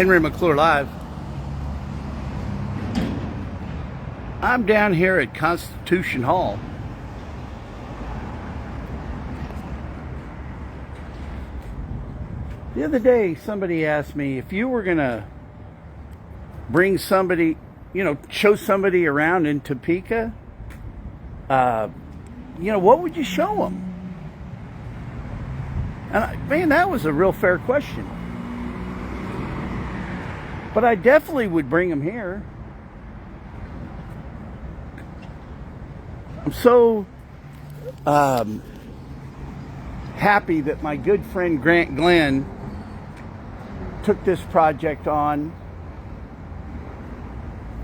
McClure Live. I'm down here at Constitution Hall. The other day, somebody asked me if you were going to bring somebody, show somebody around in Topeka, what would you show them? And man, that was a real fair question. But I definitely would bring them here. I'm so happy that my good friend Grant Glenn took this project on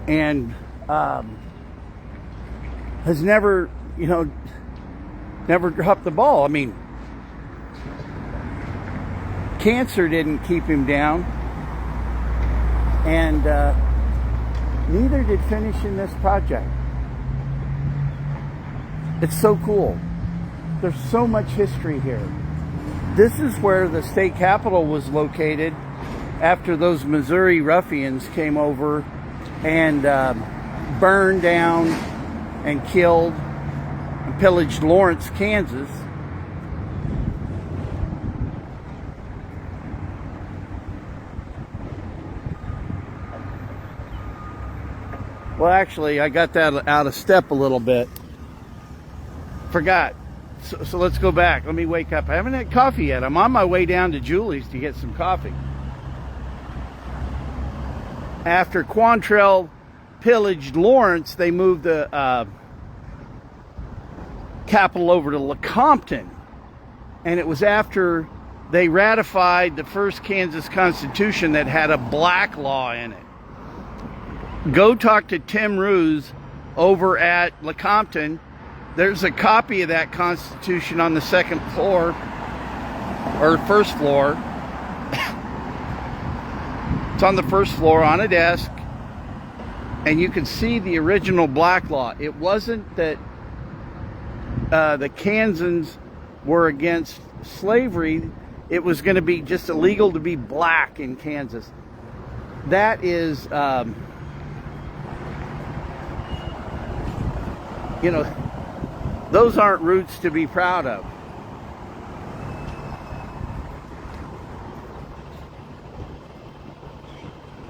and has never dropped the ball. I mean, cancer didn't keep him down, and neither did finishing this project. It's so cool. There's so much history here. This is where the state capitol was located after those Missouri ruffians came over and burned down and killed and pillaged Lawrence, Kansas. Well, actually, I got that out of step a little bit. Forgot. So let's go back. Let me wake up. I haven't had coffee yet. I'm on my way down to Julie's to get some coffee. After Quantrell pillaged Lawrence, they moved the capital over to Lecompton. And it was after they ratified the first Kansas Constitution that had a black law in it. Go talk to Tim Ruse over at Lecompton. There's a copy of that Constitution on the second floor, or first floor. It's on the first floor on a desk, and you can see the original black law. It wasn't that the Kansans were against slavery. It was going to be just illegal to be black in Kansas. That is, those aren't roots to be proud of.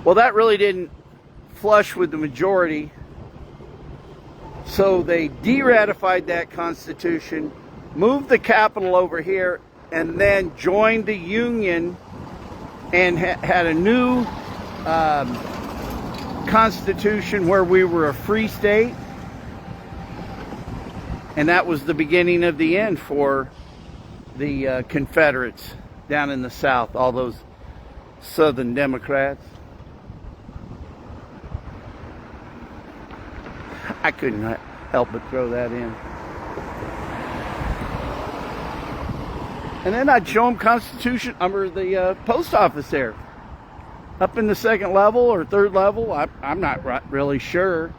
Well, that really didn't flush with the majority. So they de-ratified that Constitution, moved the capital over here, and then joined the Union and had a new Constitution where we were a free state. And that was the beginning of the end for the Confederates down in the South, all those Southern Democrats. I couldn't help but throw that in. And then I'd show them Constitution under the post office there. Up in the second level or third level, I'm not really sure.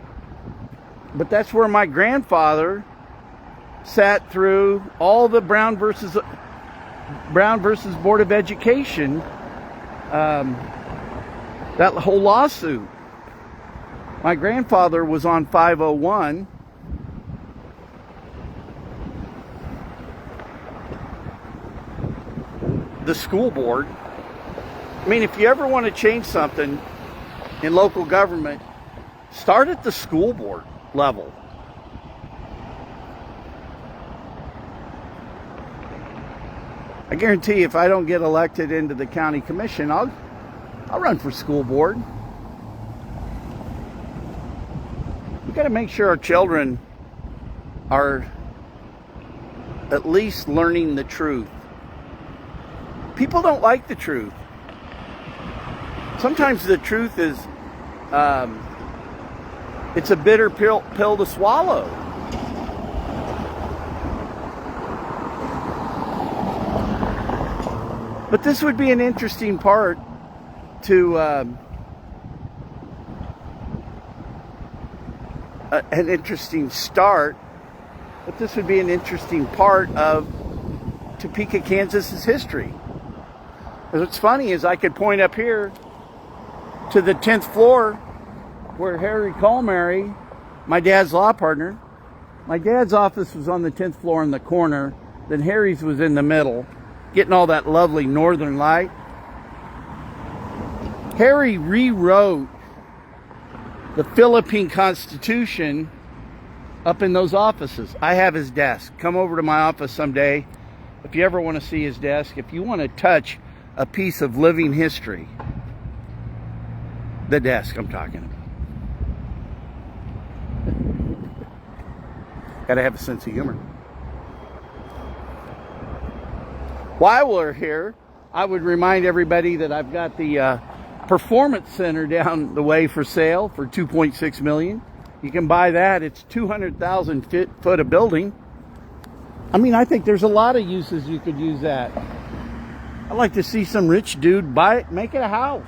But that's where my grandfather sat through all the Brown versus Board of Education, that whole lawsuit. My grandfather was on 501. The school board. I mean, if you ever want to change something in local government, start at the school board level. I guarantee if I don't get elected into the county commission, I'll run for school board. We've got to make sure our children are at least learning the truth. People don't like the truth. Sometimes the truth is, it's a bitter pill to swallow. But this would be an interesting part to an interesting start, but this would be an interesting part of Topeka, Kansas's history. What's funny is I could point up here to the 10th floor where Harry Colmary, my dad's law partner, my dad's office was on the 10th floor in the corner, then Harry's was in the middle, getting all that lovely northern light. Harry rewrote the Philippine Constitution up in those offices. I have his desk. Come over to my office someday if you ever want to see his desk. If you want to touch a piece of living history, the desk I'm talking about. Got to have a sense of humor. While we're here, I would remind everybody that I've got the Performance Center down the way for sale for $2.6 million. You can buy that. It's 200,000 foot of building. I mean, I think there's a lot of uses you could use that. I'd like to see some rich dude buy it, make it a house.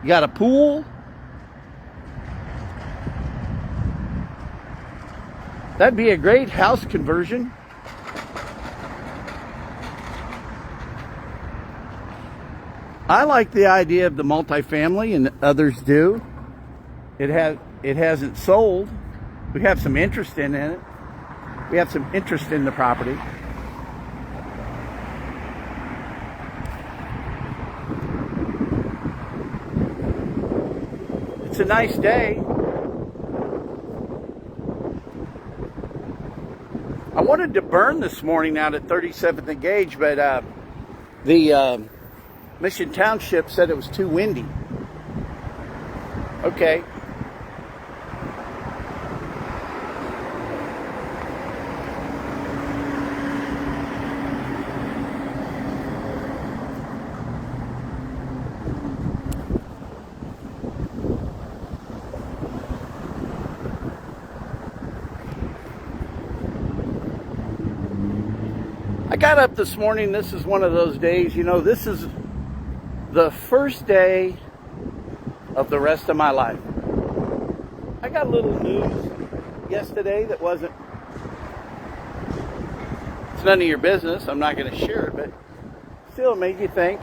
You got a pool. That'd be a great house conversion. I like the idea of the multifamily, and others do. It hasn't sold. We have some interest in it. We have some interest in the property. It's a nice day. I wanted to burn this morning out at 37th and Gage, but the Mission Township said it was too windy. Okay. I got up this morning. This is one of those days, you know, this is the first day of the rest of my life. I got a little news yesterday that wasn't, it's none of your business. I'm not going to share it, but still it made you think.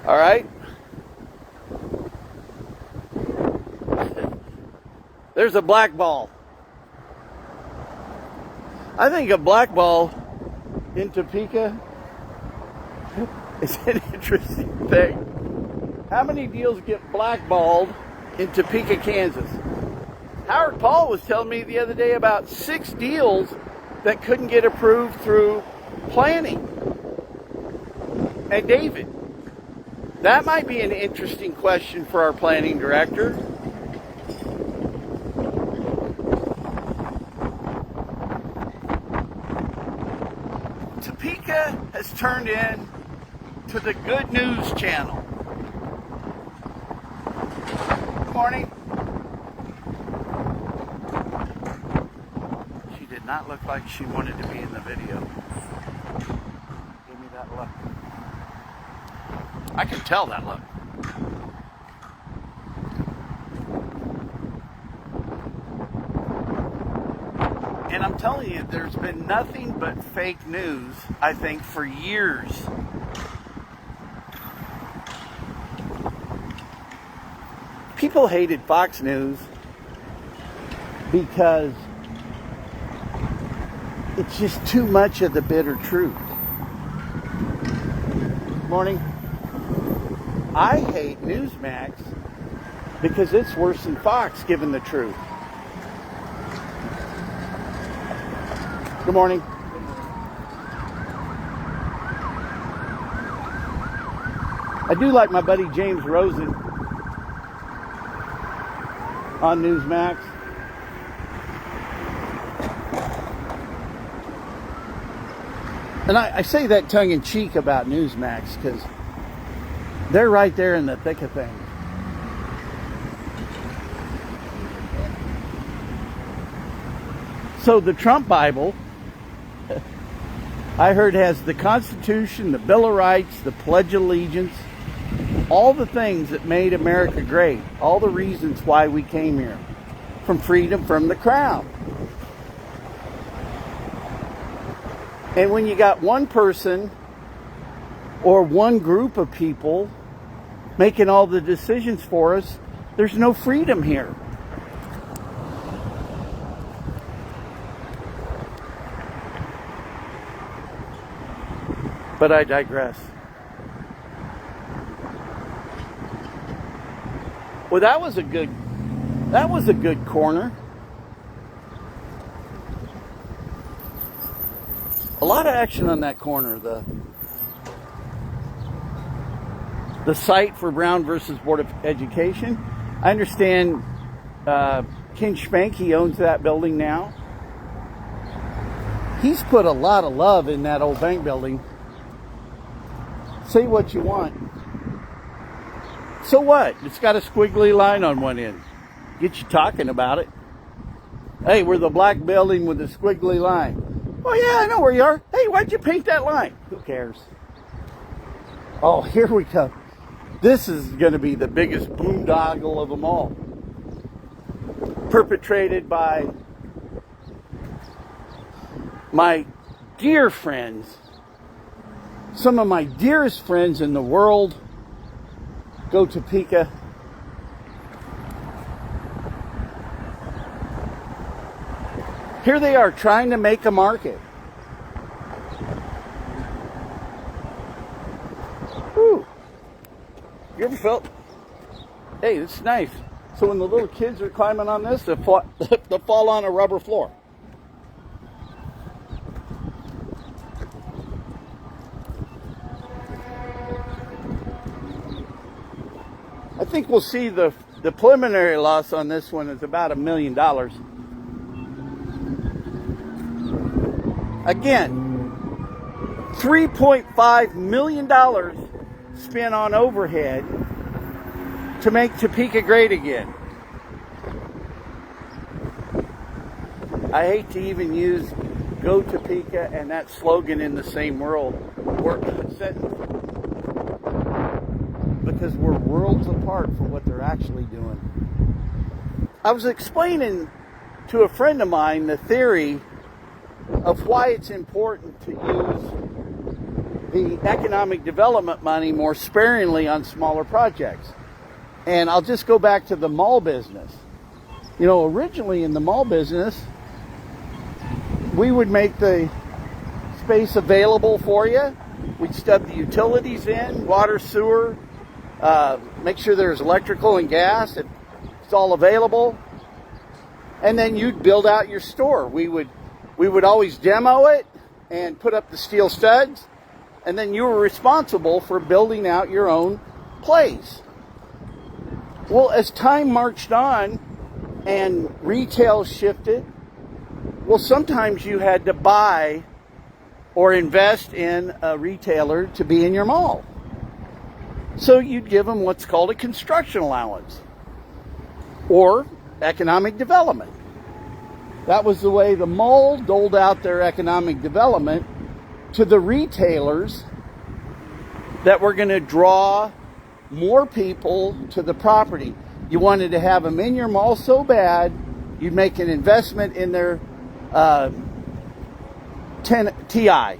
All right. There's a black ball. I think a black ball in Topeka is an interesting thing. How many deals get blackballed in Topeka, Kansas? Howard Paul was telling me the other day about 6 deals that couldn't get approved through planning. And David, that might be an interesting question for our planning director. Topeka has turned in to the Good News Channel. Good morning. She did not look like she wanted to be in the video. Give me that look. I can tell that look. And I'm telling you, there's been nothing but fake news, I think, for years. People hated Fox News because it's just too much of the bitter truth. Morning. I hate Newsmax because it's worse than Fox giving the truth. Good morning. I do like my buddy James Rosen on Newsmax. And I say that tongue-in-cheek about Newsmax because they're right there in the thick of things. So the Trump Bible, I heard, has the Constitution, the Bill of Rights, the Pledge of Allegiance, all the things that made America great, all the reasons why we came here, from freedom from the crown. And when you got one person or one group of people making all the decisions for us, there's no freedom here. But I digress. Well, that was a good corner. A lot of action on that corner. The site for Brown versus Board of Education. I understand Ken Spanky owns that building now. He's put a lot of love in that old bank building. Say what you want. So what? It's got a squiggly line on one end. Get you talking about it. Hey, we're the black building with the squiggly line. Oh yeah, I know where you are. Hey, why'd you paint that line? Who cares? Oh, here we come. This is going to be the biggest boondoggle of them all. Perpetrated by my dear friends. Some of my dearest friends in the world. Go Topeka. Here they are trying to make a market. Whew. You ever felt, hey, this is nice. So when the little kids are climbing on this, they'll fall on a rubber floor. I think we'll see the preliminary loss on this one is about $1 million. Again, $3.5 million spent on overhead to make Topeka great again. I hate to even use Go Topeka and that slogan in the same sentence. Because we're worlds apart from what they're actually doing. I was explaining to a friend of mine the theory of why it's important to use the economic development money more sparingly on smaller projects. And I'll just go back to the mall business. You know, originally in the mall business, we would make the space available for you. We'd stub the utilities in, water, sewer, make sure there's electrical and gas. It's all available. And then you'd build out your store. We would always demo it and put up the steel studs. And then you were responsible for building out your own place. Well, as time marched on and retail shifted, well, sometimes you had to buy or invest in a retailer to be in your mall. So you'd give them what's called a construction allowance or economic development. That was the way the mall doled out their economic development to the retailers that were going to draw more people to the property. You wanted to have them in your mall so bad, you'd make an investment in their TI,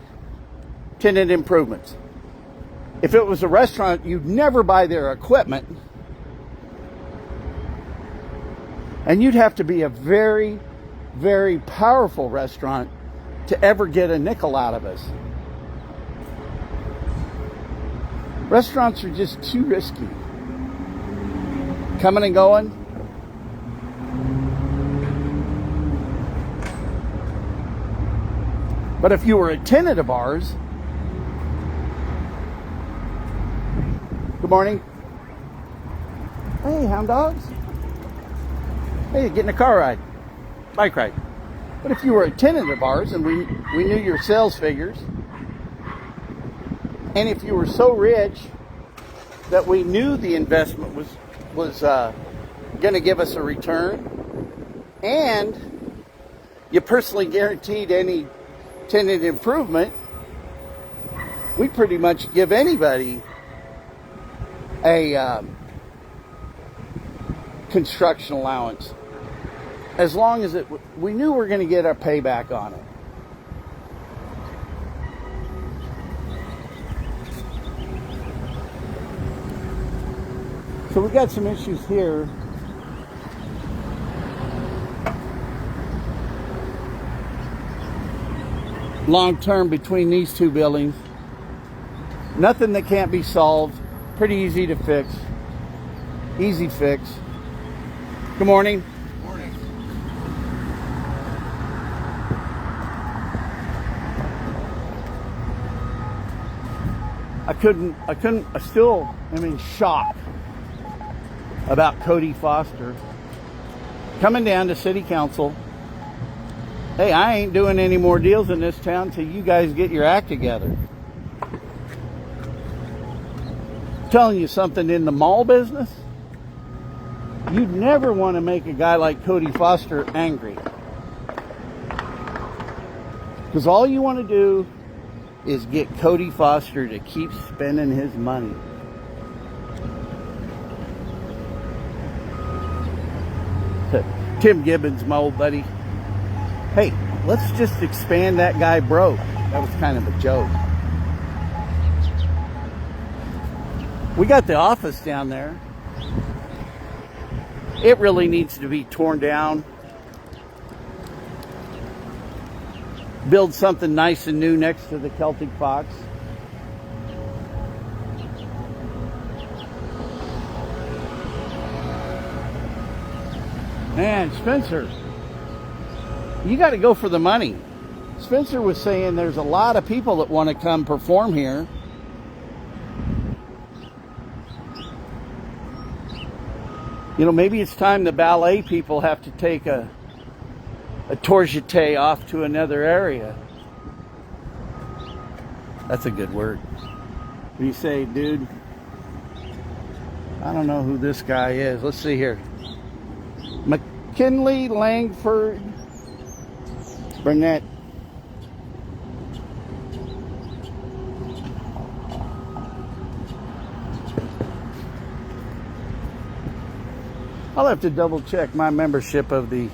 tenant improvements. If it was a restaurant, you'd never buy their equipment. And you'd have to be a very, very powerful restaurant to ever get a nickel out of us. Restaurants are just too risky. Coming and going. But if you were a tenant of ours, good morning. Hey, hound dogs. Hey, getting a car ride, bike ride. But if you were a tenant of ours and we knew your sales figures, and if you were so rich that we knew the investment was going to give us a return, and you personally guaranteed any tenant improvement, we'd pretty much give anybody a construction allowance, as long as we knew we were going to get our payback on it. So we got some issues here. Long term between these two buildings. Nothing that can't be solved. Pretty easy to fix. Easy fix. Good morning. Morning. I still am in shock about Cody Foster coming down to city council. Hey, I ain't doing any more deals in this town till you guys get your act together. Telling you something, in the mall business, you'd never want to make a guy like Cody Foster angry. Because all you want to do is get Cody Foster to keep spending his money. Tim Gibbons, my old buddy. Hey, let's just expand that guy broke. That was kind of a joke. We got the office down there. It really needs to be torn down. Build something nice and new next to the Celtic Fox. Man, Spencer, you got to go for the money. Spencer was saying there's a lot of people that want to come perform here. You know, maybe it's time the ballet people have to take a tourgite off to another area. That's a good word. You say, dude, I don't know who this guy is. Let's see here. McKinley, Langford, Burnett. I'll have to double check my membership of the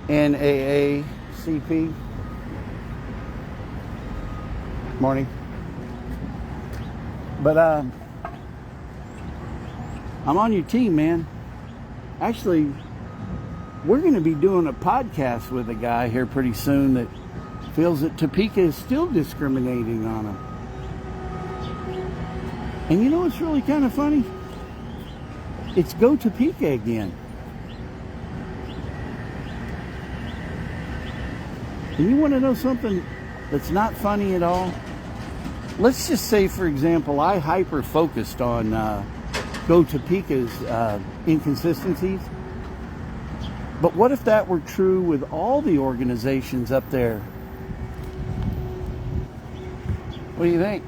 NAACP. Morning. But I'm on your team, man. Actually, we're going to be doing a podcast with a guy here pretty soon that feels that Topeka is still discriminating on him. And you know what's really kind of funny? It's Go Topeka again. And you want to know something that's not funny at all? Let's just say, for example, I hyper-focused on Go Topeka's inconsistencies. But what if that were true with all the organizations up there? What do you think?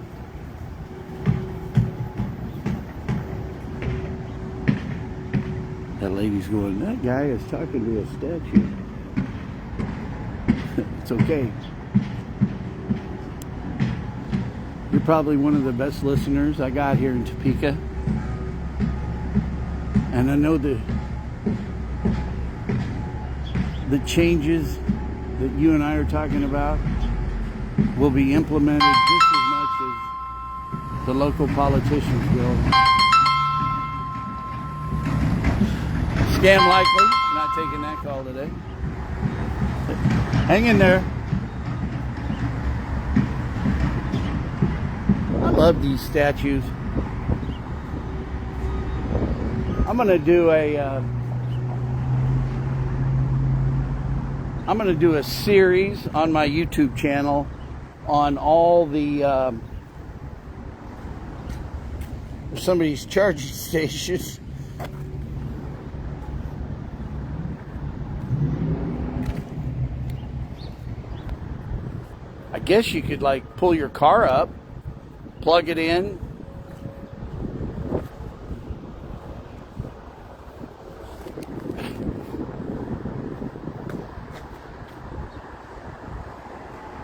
That lady's going, that guy is talking to a statue. It's okay. You're probably one of the best listeners I got here in Topeka. And I know the changes that you and I are talking about will be implemented just as much as the local politicians will. Scam likely. Not taking that call today. Hang in there. I love these statues. I'm gonna do a series on my YouTube channel on all the somebody's charging stations. I guess you could like pull your car up, plug it in.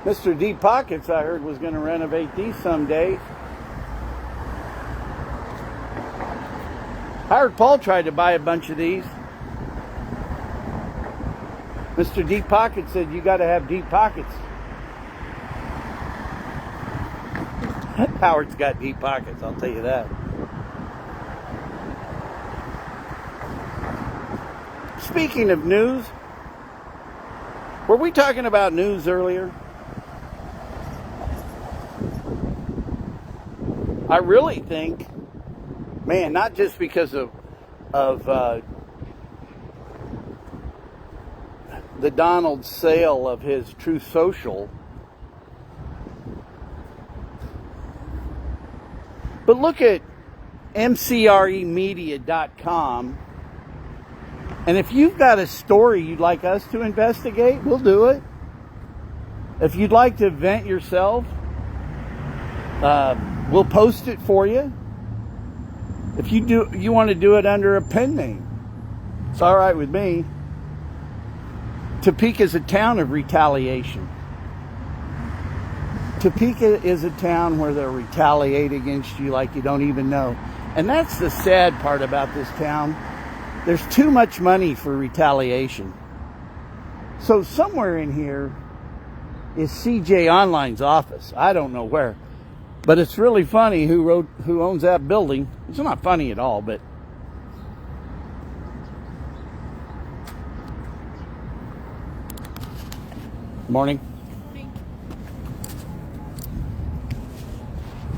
Mr. Deep Pockets, I heard, was going to renovate these someday. I heard Paul tried to buy a bunch of these. Mr. Deep Pockets said you got to have deep pockets. Howard's got deep pockets, I'll tell you that. speaking of news, were we talking about news earlier? I really think, man, not just because of the Donald sale of his Truth Social, but look at mcremedia.com, and if you've got a story you'd like us to investigate, we'll do it. If you'd like to vent yourself, we'll post it for you. If you want to do it under a pen name, it's all right with me. Topeka's a town of retaliation. Topeka is a town where they'll retaliate against you like you don't even know. And that's the sad part about this town. There's too much money for retaliation. So somewhere in here is CJ Online's office. I don't know where. But it's really funny who owns that building. It's not funny at all, but morning.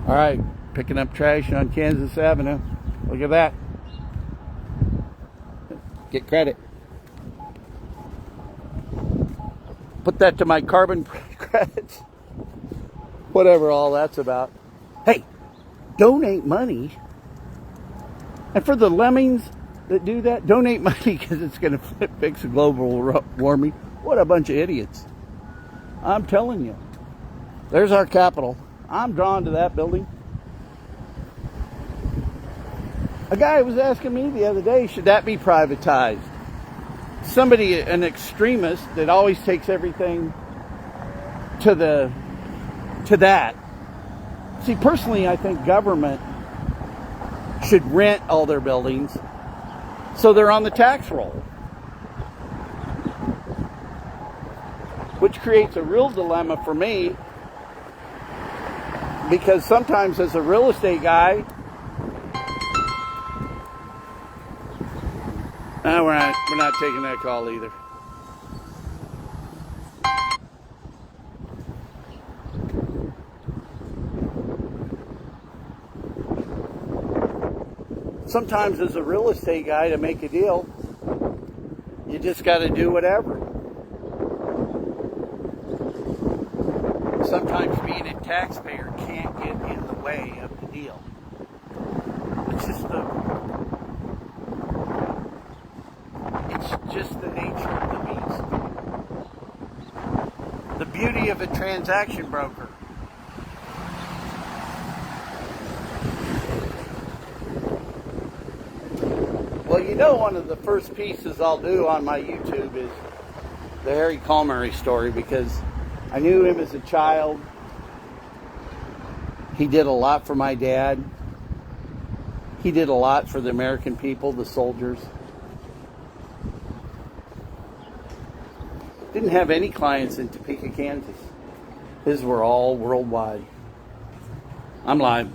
All right, picking up trash on Kansas Avenue. Look at that. Get credit. Put that to my carbon credits. Whatever all that's about. Hey, donate money. And for the lemmings that do that, donate money because it's going to fix global warming. What a bunch of idiots. I'm telling you. There's our Capitol. I'm drawn to that building. A guy was asking me the other day, should that be privatized? Somebody, an extremist that always takes everything to that. See, personally, I think government should rent all their buildings so they're on the tax roll. Which creates a real dilemma for me, because sometimes as a real estate guy, we're not taking that call either. Sometimes as a real estate guy, to make a deal, you just got to do whatever. Sometimes being a taxpayer can't get in the way of the deal. It's just the nature of the beast. The beauty of a transaction broker. Well, you know, one of the first pieces I'll do on my YouTube is the Harry Culmery story, because I knew him as a child. He did a lot for my dad. He did a lot for the American people, the soldiers. Didn't have any clients in Topeka, Kansas. His were all worldwide. I'm live.